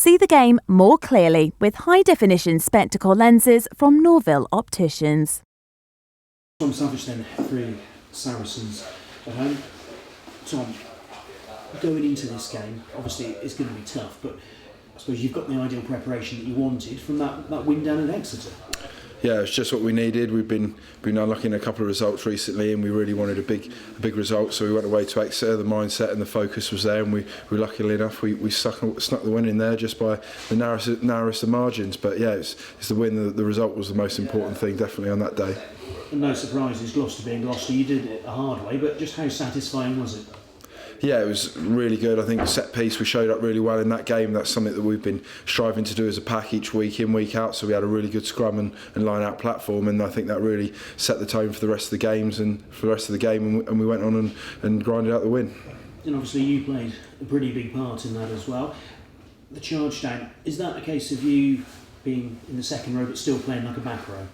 See the game more clearly with high-definition spectacle lenses from Norville Opticians. Tom Savage then, 3 Saracens at home. Tom, going into this game, obviously it's going to be tough, but I suppose you've got the ideal preparation that you wanted from that win down at Exeter. Yeah, it's just what we needed. We've been unlucky in a couple of results recently, and we really wanted a big result. So we went away to Exeter. The mindset and the focus was there, and we luckily enough we snuck the win in there just by the narrowest of margins. But yeah, it's the win. The result was the most important thing, definitely on that day. And no surprises, Gloucester being Gloucester. You did it a hard way, but just how satisfying was it? Yeah, it was really good. I think the set piece, we showed up really well in that game. That's something that we've been striving to do as a pack each week in, week out. So we had a really good scrum and line out platform, and I think that really set the tone for the rest of the games and for the rest of the game, and we went on and grinded out the win. And obviously you played a pretty big part in that as well. The charge down, is that a case of you being in the second row but still playing like a back row?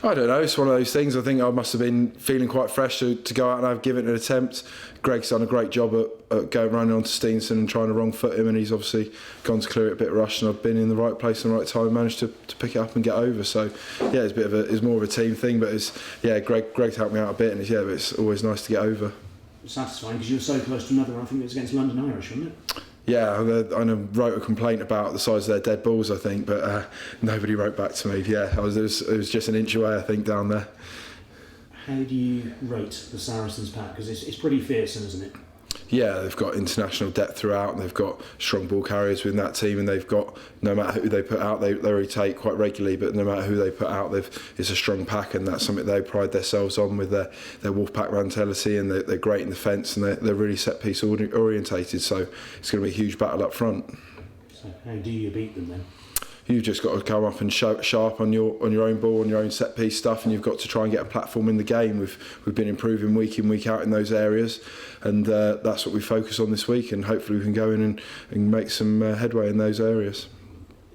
I don't know, it's one of those things. I think I must have been feeling quite fresh to go out and have given it an attempt. Greg's done a great job at going running onto Steenson and trying to wrong foot him, and he's obviously gone to clear it a bit rushed, and I've been in the right place and the right time and managed to pick it up and get over. So yeah, it's more of a team thing, but Greg's helped me out a bit, and it's always nice to get over. Satisfying because you were so close to another one. I think it was against London Irish, wasn't it? Yeah, I wrote a complaint about the size of their dead balls, I think, but nobody wrote back to me. Yeah, it was just an inch away, I think, down there. How do you rate the Saracens pack? Because it's pretty fearsome, isn't it? Yeah, they've got international depth throughout, and they've got strong ball carriers within that team, and they've got, no matter who they put out, they rotate quite regularly, but no matter who they put out, it's a strong pack, and that's something they pride themselves on with their Wolfpack mentality, and they're great in defence, and they're really set piece orientated, so it's going to be a huge battle up front. So how do you beat them then? You've just got to come up and sharp on your own ball, on your own set piece stuff, and you've got to try and get a platform in the game. We've been improving week in, week out in those areas, and that's what we focus on this week, and hopefully we can go in and make some headway in those areas.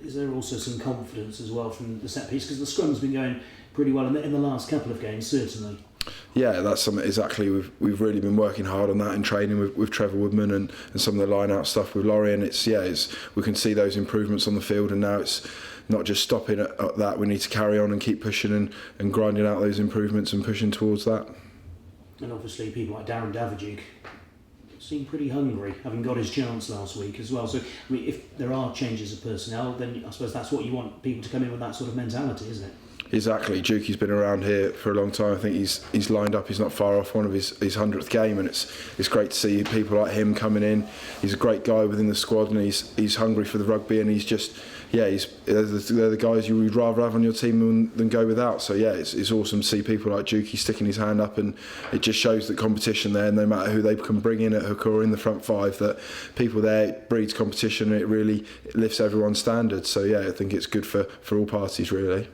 Is there also some confidence as well from the set piece, because the scrum's been going pretty well in the last couple of games, certainly? Yeah, that's something exactly. We've really been working hard on that in training with Trevor Woodman and some of the line out stuff with Laurie, and we can see those improvements on the field, and now it's not just stopping at that. We need to carry on and keep pushing and grinding out those improvements and pushing towards that. And obviously people like Darren Daviduk seem pretty hungry, having got his chance last week as well. So I mean, if there are changes of personnel, then I suppose that's what you want, people to come in with that sort of mentality, isn't it? Exactly. Jukie's been around here for a long time. I think he's lined up. He's not far off one of his 100th game, and it's great to see people like him coming in. He's a great guy within the squad, and he's hungry for the rugby, and he's just they're the guys you would rather have on your team than go without. So yeah, it's awesome to see people like Jukie sticking his hand up, and it just shows the competition there. No matter who they can bring in at hooker or in the front five, that people there, it breeds competition, and it really lifts everyone's standards. So yeah, I think it's good for all parties really.